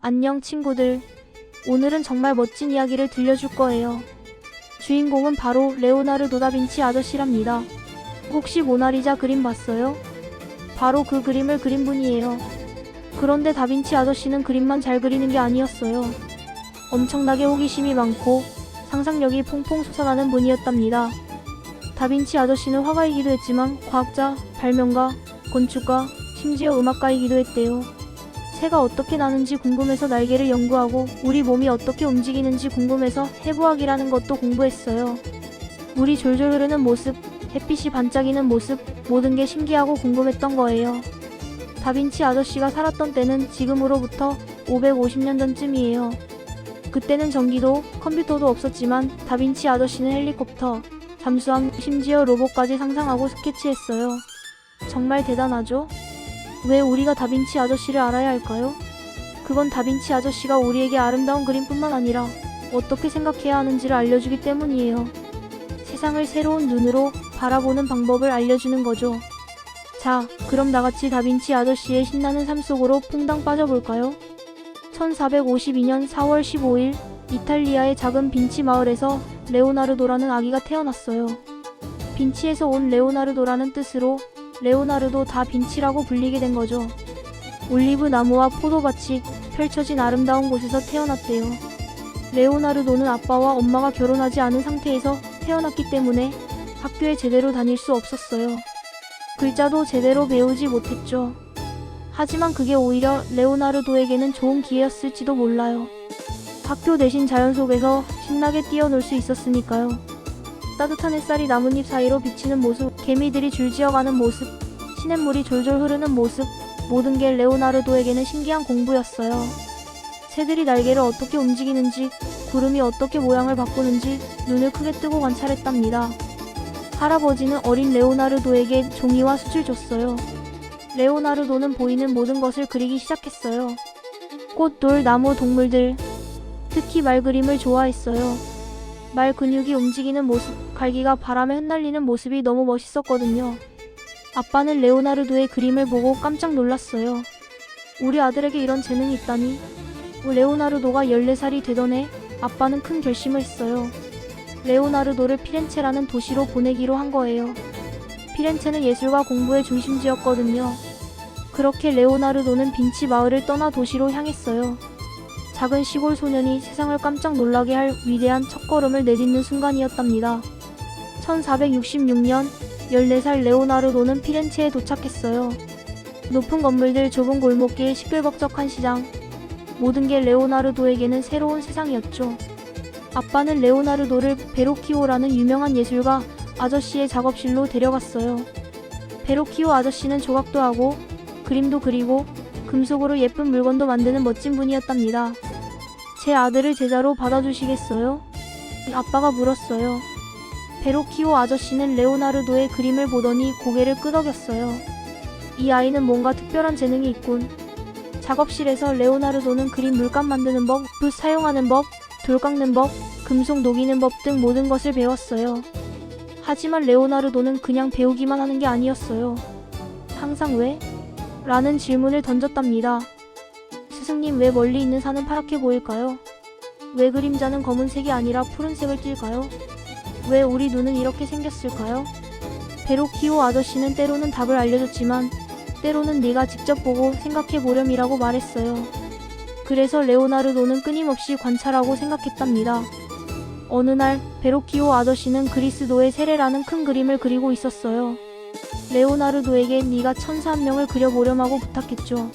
안녕 친구들. 오늘은 정말 멋진 이야기를 들려줄 거예요. 주인공은 바로 레오나르도 다빈치 아저씨랍니다. 혹시 모나리자 그림 봤어요? 바로 그 그림을 그린 분이에요. 그런데 다빈치 아저씨는 그림만 잘 그리는 게 아니었어요. 엄청나게 호기심이 많고 상상력이 퐁퐁 솟아나는 분이었답니다. 다빈치 아저씨는 화가이기도 했지만 과학자, 발명가, 건축가, 심지어 음악가이기도 했대요. 새가 어떻게 나는지 궁금해서 날개를 연구하고 우리 몸이 어떻게 움직이는지 궁금해서 해부학이라는 것도 공부했어요. 물이 졸졸 흐르는 모습, 햇빛이 반짝이는 모습, 모든 게 신기하고 궁금했던 거예요. 다빈치 아저씨가 살았던 때는 지금으로부터 550년 전쯤이에요. 그때는 전기도, 컴퓨터도 없었지만 다빈치 아저씨는 헬리콥터, 잠수함, 심지어 로봇까지 상상하고 스케치했어요. 정말 대단하죠? 왜 우리가 다빈치 아저씨를 알아야 할까요? 그건 다빈치 아저씨가 우리에게 아름다운 그림뿐만 아니라 어떻게 생각해야 하는지를 알려주기 때문이에요. 세상을 새로운 눈으로 바라보는 방법을 알려주는 거죠. 자, 그럼 다같이 다빈치 아저씨의 신나는 삶 속으로 퐁당 빠져볼까요? 1452년 4월 15일 이탈리아의 작은 빈치 마을에서 레오나르도라는 아기가 태어났어요. 빈치에서 온 레오나르도라는 뜻으로 레오나르도 다 빈치라고 불리게 된 거죠. 올리브 나무와 포도밭이 펼쳐진 아름다운 곳에서 태어났대요. 레오나르도는 아빠와 엄마가 결혼하지 않은 상태에서 태어났기 때문에 학교에 제대로 다닐 수 없었어요. 글자도 제대로 배우지 못했죠. 하지만 그게 오히려 레오나르도에게는 좋은 기회였을지도 몰라요. 학교 대신 자연 속에서 신나게 뛰어놀 수 있었으니까요. 따뜻한 햇살이 나뭇잎 사이로 비치는 모습, 개미들이 줄지어가는 모습, 시냇물이 졸졸 흐르는 모습, 모든 게 레오나르도에게는 신기한 공부였어요. 새들이 날개를 어떻게 움직이는지, 구름이 어떻게 모양을 바꾸는지 눈을 크게 뜨고 관찰했답니다. 할아버지는 어린 레오나르도에게 종이와 숫을 줬어요. 레오나르도는 보이는 모든 것을 그리기 시작했어요. 꽃, 돌, 나무, 동물들, 특히 말 그림을 좋아했어요. 말 근육이 움직이는 모습, 갈기가 바람에 흩날리는 모습이 너무 멋있었거든요. 아빠는 레오나르도의 그림을 보고 깜짝 놀랐어요. 우리 아들에게 이런 재능이 있다니. 레오나르도가 14살이 되던 해 아빠는 큰 결심을 했어요. 레오나르도를 피렌체라는 도시로 보내기로 한 거예요. 피렌체는 예술과 공부의 중심지였거든요. 그렇게 레오나르도는 빈치 마을을 떠나 도시로 향했어요. 작은 시골 소년이 세상을 깜짝 놀라게 할 위대한 첫걸음을 내딛는 순간이었답니다. 1466년 14살 레오나르도는 피렌체에 도착했어요. 높은 건물들, 좁은 골목길, 시끌벅적한 시장, 모든 게 레오나르도에게는 새로운 세상이었죠. 아빠는 레오나르도를 베로키오라는 유명한 예술가 아저씨의 작업실로 데려갔어요. 베로키오 아저씨는 조각도 하고 그림도 그리고 금속으로 예쁜 물건도 만드는 멋진 분이었답니다. 제 아들을 제자로 받아주시겠어요? 아빠가 물었어요. 베로키오 아저씨는 레오나르도의 그림을 보더니 고개를 끄덕였어요. 이 아이는 뭔가 특별한 재능이 있군. 작업실에서 레오나르도는 그림 물감 만드는 법, 붓 사용하는 법, 돌 깎는 법, 금속 녹이는 법 등 모든 것을 배웠어요. 하지만 레오나르도는 그냥 배우기만 하는 게 아니었어요. 항상 왜? 라는 질문을 던졌답니다. 스승님, 왜 멀리 있는 산은 파랗게 보일까요? 왜 그림자는 검은색이 아니라 푸른색을 띨까요? 왜 우리 눈은 이렇게 생겼을까요? 베로키오 아저씨는 때로는 답을 알려줬지만 때로는 네가 직접 보고 생각해보렴이라고 말했어요. 그래서 레오나르도는 끊임없이 관찰하고 생각했답니다. 어느 날 베로키오 아저씨는 그리스도의 세례라는 큰 그림을 그리고 있었어요. 레오나르도에게 네가 천사 한 명을 그려보렴 하고 부탁했죠.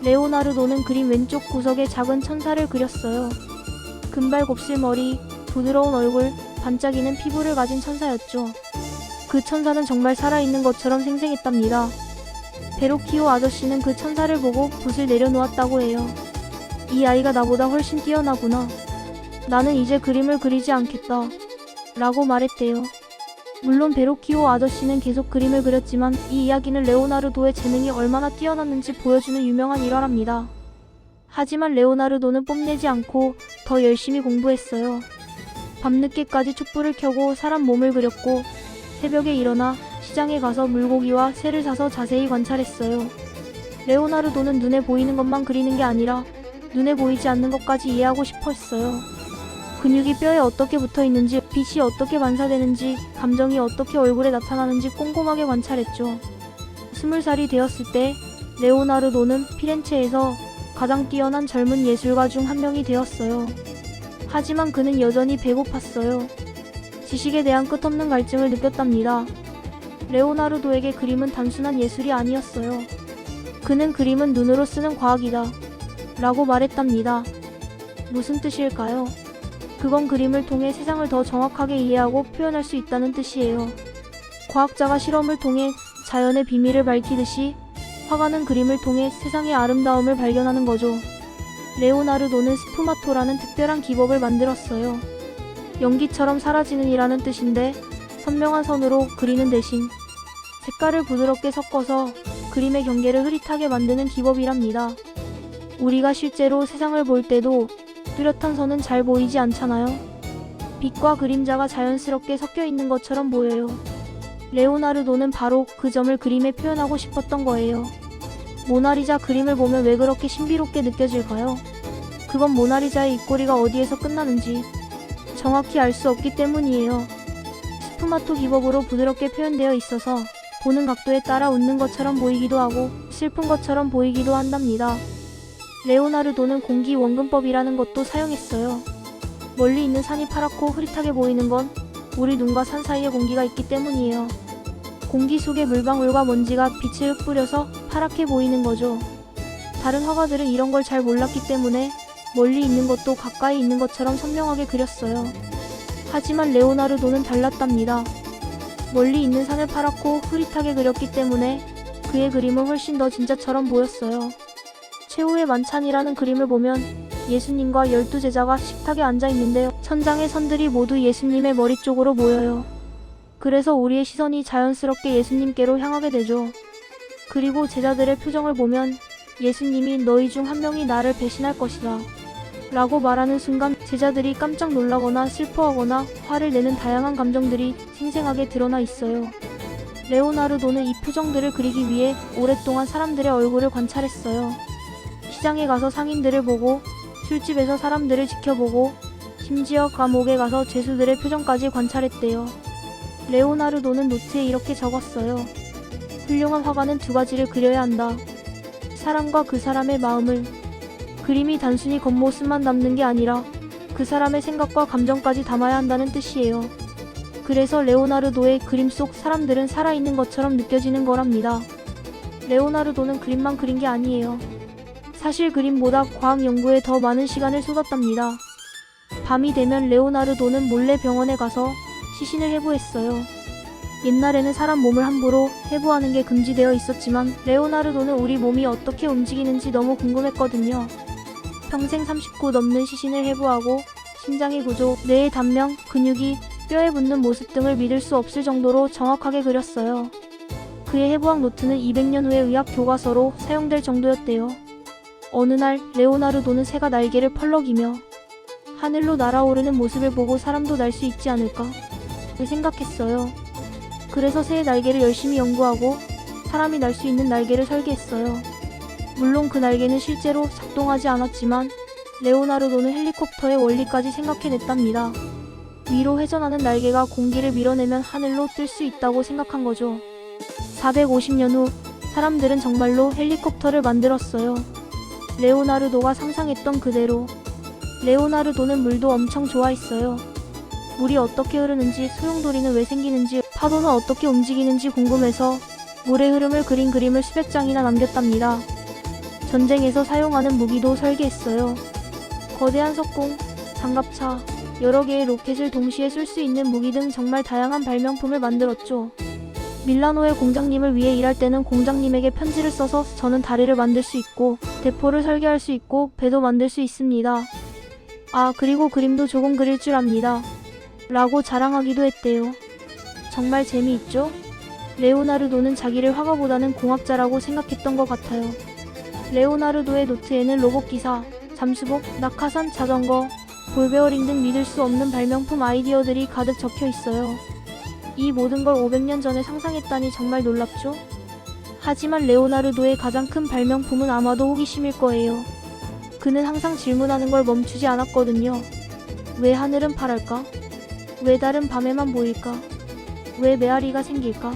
레오나르도는 그림 왼쪽 구석에 작은 천사를 그렸어요. 금발 곱슬머리, 부드러운 얼굴, 반짝이는 피부를 가진 천사였죠. 그 천사는 정말 살아있는 것처럼 생생했답니다. 베로키오 아저씨는 그 천사를 보고 붓을 내려놓았다고 해요. 이 아이가 나보다 훨씬 뛰어나구나. 나는 이제 그림을 그리지 않겠다. 라고 말했대요. 물론 베로키오 아저씨는 계속 그림을 그렸지만 이 이야기는 레오나르도의 재능이 얼마나 뛰어났는지 보여주는 유명한 일화랍니다. 하지만 레오나르도는 뽐내지 않고 더 열심히 공부했어요. 밤늦게까지 촛불을 켜고 사람 몸을 그렸고 새벽에 일어나 시장에 가서 물고기와 새를 사서 자세히 관찰했어요. 레오나르도는 눈에 보이는 것만 그리는 게 아니라 눈에 보이지 않는 것까지 이해하고 싶어 했어요. 근육이 뼈에 어떻게 붙어 있는지, 빛이 어떻게 반사되는지, 감정이 어떻게 얼굴에 나타나는지 꼼꼼하게 관찰했죠. 20살이 되었을 때 레오나르도는 피렌체에서 가장 뛰어난 젊은 예술가 중 한 명이 되었어요. 하지만 그는 여전히 배고팠어요. 지식에 대한 끝없는 갈증을 느꼈답니다. 레오나르도에게 그림은 단순한 예술이 아니었어요. 그는 그림은 눈으로 쓰는 과학이다 라고 말했답니다. 무슨 뜻일까요? 그건 그림을 통해 세상을 더 정확하게 이해하고 표현할 수 있다는 뜻이에요. 과학자가 실험을 통해 자연의 비밀을 밝히듯이 화가는 그림을 통해 세상의 아름다움을 발견하는 거죠. 레오나르도는 스푸마토라는 특별한 기법을 만들었어요. 연기처럼 사라지는 이라는 뜻인데 선명한 선으로 그리는 대신 색깔을 부드럽게 섞어서 그림의 경계를 흐릿하게 만드는 기법이랍니다. 우리가 실제로 세상을 볼 때도 뚜렷한 선은 잘 보이지 않잖아요. 빛과 그림자가 자연스럽게 섞여 있는 것처럼 보여요. 레오나르도는 바로 그 점을 그림에 표현하고 싶었던 거예요. 모나리자 그림을 보면 왜 그렇게 신비롭게 느껴질까요? 그건 모나리자의 입꼬리가 어디에서 끝나는지 정확히 알 수 없기 때문이에요. 스푸마토 기법으로 부드럽게 표현되어 있어서 보는 각도에 따라 웃는 것처럼 보이기도 하고 슬픈 것처럼 보이기도 한답니다. 레오나르도는 공기 원근법이라는 것도 사용했어요. 멀리 있는 산이 파랗고 흐릿하게 보이는 건 우리 눈과 산 사이에 공기가 있기 때문이에요. 공기 속의 물방울과 먼지가 빛을 흩뿌려서 파랗게 보이는 거죠. 다른 화가들은 이런 걸 잘 몰랐기 때문에 멀리 있는 것도 가까이 있는 것처럼 선명하게 그렸어요. 하지만 레오나르도는 달랐답니다. 멀리 있는 산을 파랗고 흐릿하게 그렸기 때문에 그의 그림은 훨씬 더 진짜처럼 보였어요. 최후의 만찬이라는 그림을 보면 예수님과 12제자가 식탁에 앉아 있는데요. 천장의 선들이 모두 예수님의 머리 쪽으로 모여요. 그래서 우리의 시선이 자연스럽게 예수님께로 향하게 되죠. 그리고 제자들의 표정을 보면 예수님이 너희 중 한 명이 나를 배신할 것이다 라고 말하는 순간 제자들이 깜짝 놀라거나 슬퍼하거나 화를 내는 다양한 감정들이 생생하게 드러나 있어요. 레오나르도는 이 표정들을 그리기 위해 오랫동안 사람들의 얼굴을 관찰했어요. 시장에 가서 상인들을 보고 술집에서 사람들을 지켜보고 심지어 감옥에 가서 죄수들의 표정까지 관찰했대요. 레오나르도는 노트에 이렇게 적었어요. 훌륭한 화가는 두 가지를 그려야 한다. 사람과 그 사람의 마음을. 그림이 단순히 겉모습만 담는 게 아니라 그 사람의 생각과 감정까지 담아야 한다는 뜻이에요. 그래서 레오나르도의 그림 속 사람들은 살아있는 것처럼 느껴지는 거랍니다. 레오나르도는 그림만 그린 게 아니에요. 사실 그림보다 과학 연구에 더 많은 시간을 쏟았답니다. 밤이 되면 레오나르도는 몰래 병원에 가서 시신을 해부했어요. 옛날에는 사람 몸을 함부로 해부하는 게 금지되어 있었지만 레오나르도는 우리 몸이 어떻게 움직이는지 너무 궁금했거든요. 평생 39 넘는 시신을 해부하고 심장의 구조, 뇌의 단면, 근육이 뼈에 붙는 모습 등을 믿을 수 없을 정도로 정확하게 그렸어요. 그의 해부학 노트는 200년 후의 의학 교과서로 사용될 정도였대요. 어느 날 레오나르도는 새가 날개를 펄럭이며 하늘로 날아오르는 모습을 보고 사람도 날 수 있지 않을까 생각했어요. 그래서 새의 날개를 열심히 연구하고 사람이 날 수 있는 날개를 설계했어요. 물론 그 날개는 실제로 작동하지 않았지만 레오나르도는 헬리콥터의 원리까지 생각해냈답니다. 위로 회전하는 날개가 공기를 밀어내면 하늘로 뜰 수 있다고 생각한 거죠. 450년 후 사람들은 정말로 헬리콥터를 만들었어요. 레오나르도가 상상했던 그대로. 레오나르도는 물도 엄청 좋아했어요. 물이 어떻게 흐르는지, 소용돌이는 왜 생기는지, 파도는 어떻게 움직이는지 궁금해서 물의 흐름을 그린 그림을 수백 장이나 남겼답니다. 전쟁에서 사용하는 무기도 설계했어요. 거대한 석궁, 장갑차, 여러 개의 로켓을 동시에 쏠 수 있는 무기 등 정말 다양한 발명품을 만들었죠. 밀라노의 공장님을 위해 일할 때는 공장님에게 편지를 써서 저는 다리를 만들 수 있고 대포를 설계할 수 있고 배도 만들 수 있습니다. 아, 그리고 그림도 조금 그릴 줄 압니다. 라고 자랑하기도 했대요. 정말 재미있죠? 레오나르도는 자기를 화가보다는 공학자라고 생각했던 것 같아요. 레오나르도의 노트에는 로봇기사, 잠수복, 낙하산, 자전거, 볼베어링 등 믿을 수 없는 발명품 아이디어들이 가득 적혀 있어요. 이 모든 걸 500년 전에 상상했다니 정말 놀랍죠? 하지만 레오나르도의 가장 큰 발명품은 아마도 호기심일 거예요. 그는 항상 질문하는 걸 멈추지 않았거든요. 왜 하늘은 파랄까? 왜 달은 밤에만 보일까? 왜 메아리가 생길까?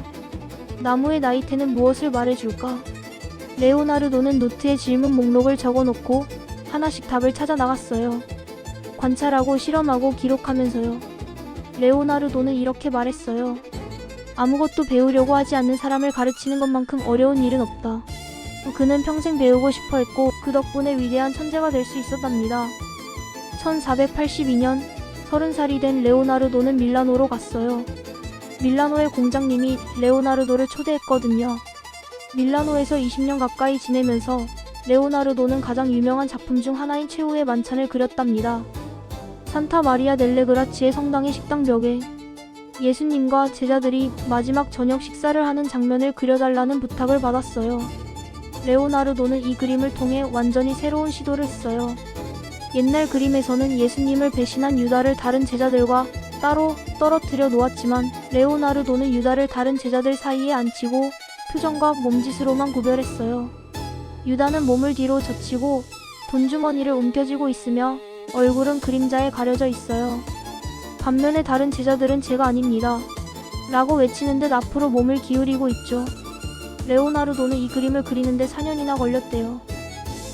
나무의 나이테는 무엇을 말해줄까? 레오나르도는 노트에 질문 목록을 적어놓고 하나씩 답을 찾아 나갔어요. 관찰하고 실험하고 기록하면서요. 레오나르도는 이렇게 말했어요. 아무것도 배우려고 하지 않는 사람을 가르치는 것만큼 어려운 일은 없다. 그는 평생 배우고 싶어 했고 그 덕분에 위대한 천재가 될 수 있었답니다. 1482년 30살이 된 레오나르도는 밀라노로 갔어요. 밀라노의 공장님이 레오나르도를 초대했거든요. 밀라노에서 20년 가까이 지내면서 레오나르도는 가장 유명한 작품 중 하나인 최후의 만찬을 그렸답니다. 산타 마리아 델레 그라치의 성당의 식당벽에 예수님과 제자들이 마지막 저녁 식사를 하는 장면을 그려달라는 부탁을 받았어요. 레오나르도는 이 그림을 통해 완전히 새로운 시도를 했어요. 옛날 그림에서는 예수님을 배신한 유다를 다른 제자들과 따로 떨어뜨려 놓았지만 레오나르도는 유다를 다른 제자들 사이에 앉히고 표정과 몸짓으로만 구별했어요. 유다는 몸을 뒤로 젖히고 돈주머니를 움켜쥐고 있으며 얼굴은 그림자에 가려져 있어요. 반면에 다른 제자들은 제가 아닙니다. 라고 외치는 듯 앞으로 몸을 기울이고 있죠. 레오나르도는 이 그림을 그리는데 4년이나 걸렸대요.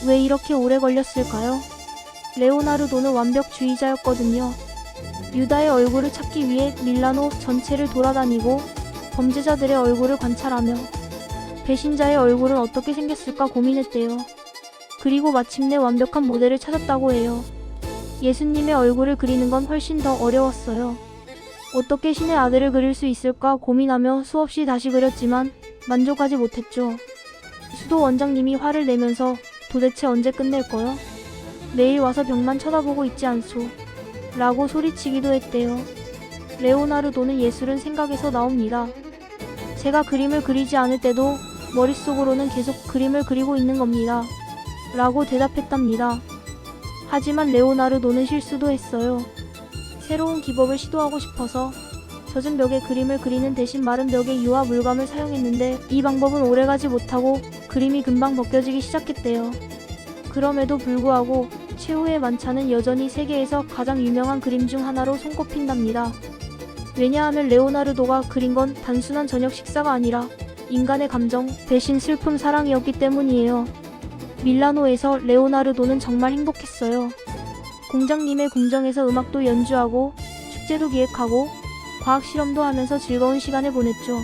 왜 이렇게 오래 걸렸을까요? 레오나르도는 완벽주의자였거든요. 유다의 얼굴을 찾기 위해 밀라노 전체를 돌아다니고 범죄자들의 얼굴을 관찰하며 배신자의 얼굴은 어떻게 생겼을까 고민했대요. 그리고 마침내 완벽한 모델을 찾았다고 해요. 예수님의 얼굴을 그리는 건 훨씬 더 어려웠어요. 어떻게 신의 아들을 그릴 수 있을까 고민하며 수없이 다시 그렸지만 만족하지 못했죠. 수도 원장님이 화를 내면서 도대체 언제 끝낼 거요? 매일 와서 벽만 쳐다보고 있지 않소? 라고 소리치기도 했대요. 레오나르도는 예술은 생각에서 나옵니다. 제가 그림을 그리지 않을 때도 머릿속으로는 계속 그림을 그리고 있는 겁니다. 라고 대답했답니다. 하지만 레오나르도는 실수도 했어요. 새로운 기법을 시도하고 싶어서 젖은 벽에 그림을 그리는 대신 마른 벽에 유화 물감을 사용했는데 이 방법은 오래가지 못하고 그림이 금방 벗겨지기 시작했대요. 그럼에도 불구하고 최후의 만찬은 여전히 세계에서 가장 유명한 그림 중 하나로 손꼽힌답니다. 왜냐하면 레오나르도가 그린 건 단순한 저녁 식사가 아니라 인간의 감정, 배신, 슬픔, 사랑이었기 때문이에요. 밀라노에서 레오나르도는 정말 행복했어요. 공장님의 궁정에서 음악도 연주하고 축제도 기획하고 과학 실험도 하면서 즐거운 시간을 보냈죠.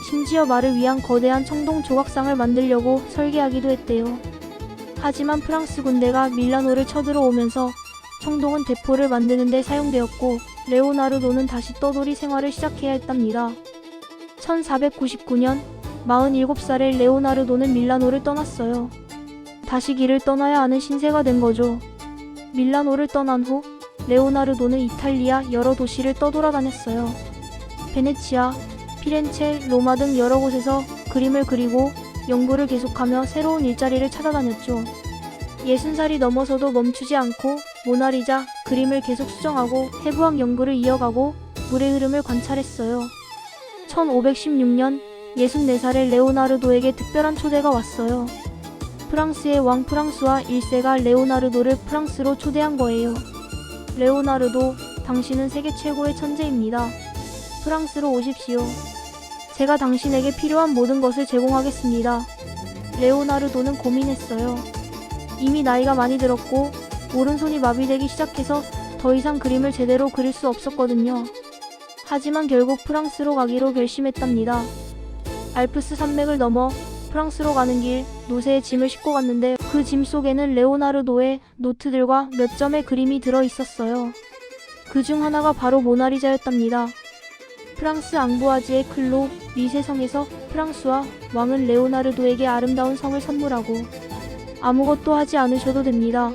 심지어 말을 위한 거대한 청동 조각상을 만들려고 설계하기도 했대요. 하지만 프랑스 군대가 밀라노를 쳐들어오면서 청동은 대포를 만드는 데 사용되었고 레오나르도는 다시 떠돌이 생활을 시작해야 했답니다. 1499년 47살의 레오나르도는 밀라노를 떠났어요. 다시 길을 떠나야 하는 신세가 된 거죠. 밀라노를 떠난 후 레오나르도는 이탈리아 여러 도시를 떠돌아다녔어요. 베네치아, 피렌체, 로마 등 여러 곳에서 그림을 그리고 연구를 계속하며 새로운 일자리를 찾아다녔죠. 60살이 넘어서도 멈추지 않고 모나리자 그림을 계속 수정하고 해부학 연구를 이어가고 물의 흐름을 관찰했어요. 1516년 64살의 레오나르도에게 특별한 초대가 왔어요. 프랑스의 왕 프랑스와 1세가 레오나르도를 프랑스로 초대한 거예요. 레오나르도, 당신은 세계 최고의 천재입니다. 프랑스로 오십시오. 제가 당신에게 필요한 모든 것을 제공하겠습니다. 레오나르도는 고민했어요. 이미 나이가 많이 들었고 오른손이 마비되기 시작해서 더 이상 그림을 제대로 그릴 수 없었거든요. 하지만 결국 프랑스로 가기로 결심했답니다. 알프스 산맥을 넘어 프랑스로 가는 길 노새에 짐을 싣고 갔는데 그 짐 속에는 레오나르도의 노트들과 몇 점의 그림이 들어 있었어요. 그 중 하나가 바로 모나리자였답니다. 프랑스 앙부아지의 클로 리세성에서 프랑스와 왕은 레오나르도에게 아름다운 성을 선물하고 아무것도 하지 않으셔도 됩니다.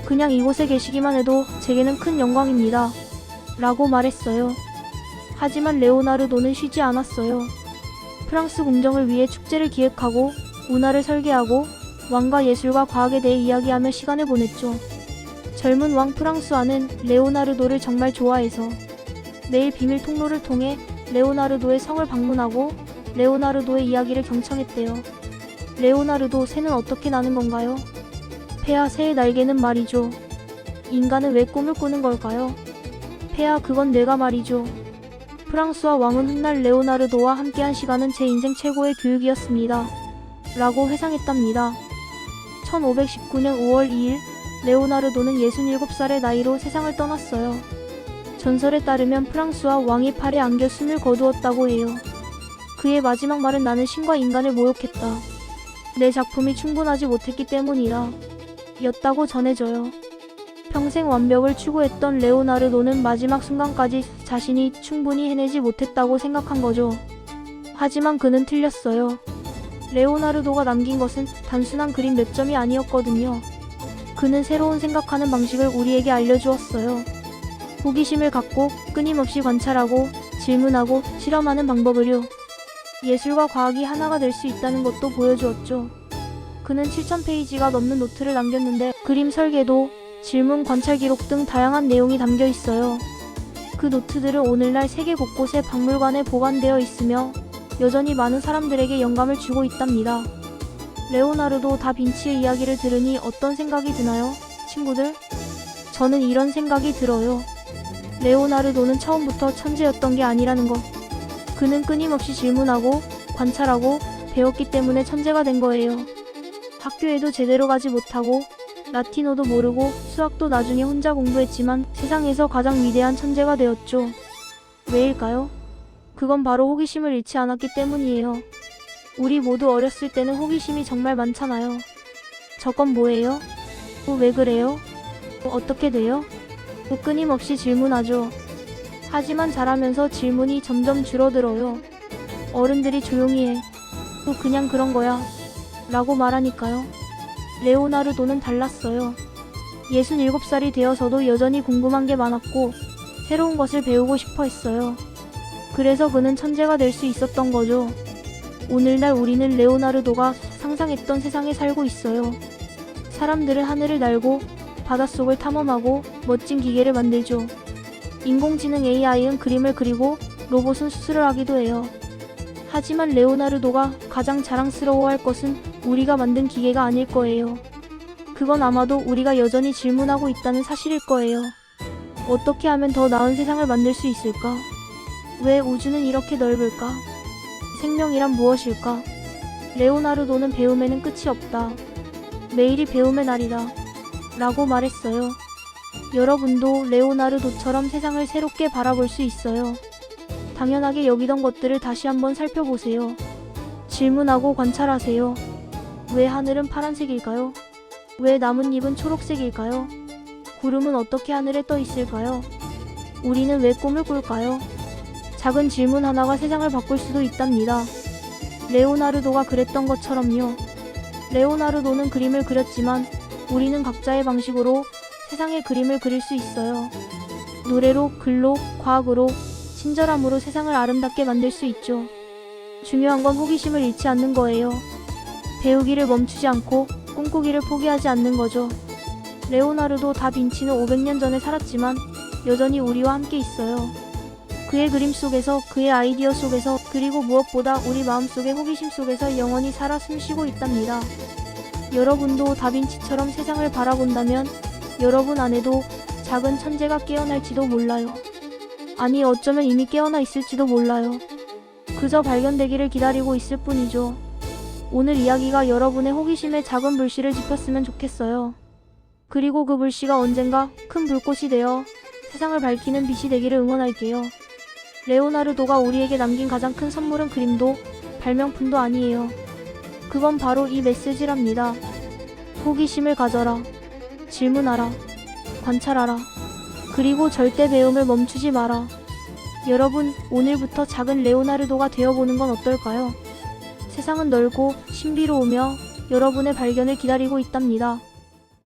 그냥 이곳에 계시기만 해도 제게는 큰 영광입니다. 라고 말했어요. 하지만 레오나르도는 쉬지 않았어요. 프랑스 궁정을 위해 축제를 기획하고 운하를 설계하고 왕과 예술과 과학에 대해 이야기하며 시간을 보냈죠. 젊은 왕 프랑스와는 레오나르도를 정말 좋아해서 매일 비밀 통로를 통해 레오나르도의 성을 방문하고 레오나르도의 이야기를 경청했대요. 레오나르도, 새는 어떻게 나는 건가요? 폐하, 새의 날개는 말이죠. 인간은 왜 꿈을 꾸는 걸까요? 폐하, 그건 내가 말이죠. 프랑스와 왕은 훗날 레오나르도와 함께한 시간은 제 인생 최고의 교육이었습니다. 라고 회상했답니다. 1519년 5월 2일 레오나르도는 67살의 나이로 세상을 떠났어요. 전설에 따르면 프랑스와 왕이 팔에 안겨 숨을 거두었다고 해요. 그의 마지막 말은 나는 신과 인간을 모욕했다. 내 작품이 충분하지 못했기 때문이라 였다고 전해져요. 평생 완벽을 추구했던 레오나르도는 마지막 순간까지 자신이 충분히 해내지 못했다고 생각한 거죠. 하지만 그는 틀렸어요. 레오나르도가 남긴 것은 단순한 그림 몇 점이 아니었거든요. 그는 새로운 생각하는 방식을 우리에게 알려주었어요. 호기심을 갖고 끊임없이 관찰하고 질문하고 실험하는 방법을요. 예술과 과학이 하나가 될 수 있다는 것도 보여주었죠. 그는 7,000페이지가 넘는 노트를 남겼는데 그림 설계도, 질문, 관찰 기록 등 다양한 내용이 담겨 있어요. 그 노트들은 오늘날 세계 곳곳의 박물관에 보관되어 있으며 여전히 많은 사람들에게 영감을 주고 있답니다. 레오나르도 다빈치의 이야기를 들으니 어떤 생각이 드나요? 친구들? 저는 이런 생각이 들어요. 레오나르도는 처음부터 천재였던 게 아니라는 것. 그는 끊임없이 질문하고 관찰하고 배웠기 때문에 천재가 된 거예요. 학교에도 제대로 가지 못하고 라틴어도 모르고 수학도 나중에 혼자 공부했지만 세상에서 가장 위대한 천재가 되었죠. 왜일까요? 그건 바로 호기심을 잃지 않았기 때문이에요. 우리 모두 어렸을 때는 호기심이 정말 많잖아요. 저건 뭐예요? 왜 그래요? 어떻게 돼요? 끊임없이 질문하죠. 하지만 자라면서 질문이 점점 줄어들어요. 어른들이 조용히 해. 그냥 그런 거야. 라고 말하니까요. 레오나르도는 달랐어요. 67살이 되어서도 여전히 궁금한 게 많았고 새로운 것을 배우고 싶어 했어요. 그래서 그는 천재가 될 수 있었던 거죠. 오늘날 우리는 레오나르도가 상상했던 세상에 살고 있어요. 사람들은 하늘을 날고 바닷속을 탐험하고 멋진 기계를 만들죠. 인공지능 AI는 그림을 그리고 로봇은 수술을 하기도 해요. 하지만 레오나르도가 가장 자랑스러워할 것은 우리가 만든 기계가 아닐 거예요. 그건 아마도 우리가 여전히 질문하고 있다는 사실일 거예요. 어떻게 하면 더 나은 세상을 만들 수 있을까? 왜 우주는 이렇게 넓을까? 생명이란 무엇일까? 레오나르도는 배움에는 끝이 없다. 매일이 배움의 날이다. 라고 말했어요. 여러분도 레오나르도처럼 세상을 새롭게 바라볼 수 있어요. 당연하게 여기던 것들을 다시 한번 살펴보세요. 질문하고 관찰하세요. 왜 하늘은 파란색일까요? 왜 나뭇잎은 초록색일까요? 구름은 어떻게 하늘에 떠 있을까요? 우리는 왜 꿈을 꿀까요? 작은 질문 하나가 세상을 바꿀 수도 있답니다. 레오나르도가 그랬던 것처럼요. 레오나르도는 그림을 그렸지만 우리는 각자의 방식으로 세상의 그림을 그릴 수 있어요. 노래로, 글로, 과학으로, 친절함으로 세상을 아름답게 만들 수 있죠. 중요한 건 호기심을 잃지 않는 거예요. 배우기를 멈추지 않고 꿈꾸기를 포기하지 않는 거죠. 레오나르도 다빈치는 500년 전에 살았지만 여전히 우리와 함께 있어요. 그의 그림 속에서, 그의 아이디어 속에서, 그리고 무엇보다 우리 마음속의 호기심 속에서 영원히 살아 숨쉬고 있답니다. 여러분도 다빈치처럼 세상을 바라본다면 여러분 안에도 작은 천재가 깨어날지도 몰라요. 아니, 어쩌면 이미 깨어나 있을지도 몰라요. 그저 발견되기를 기다리고 있을 뿐이죠. 오늘 이야기가 여러분의 호기심에 작은 불씨를 지폈으면 좋겠어요. 그리고 그 불씨가 언젠가 큰 불꽃이 되어 세상을 밝히는 빛이 되기를 응원할게요. 레오나르도가 우리에게 남긴 가장 큰 선물은 그림도 발명품도 아니에요. 그건 바로 이 메시지랍니다. 호기심을 가져라. 질문하라. 관찰하라. 그리고 절대 배움을 멈추지 마라. 여러분, 오늘부터 작은 레오나르도가 되어보는 건 어떨까요? 세상은 넓고 신비로우며 여러분의 발견을 기다리고 있답니다.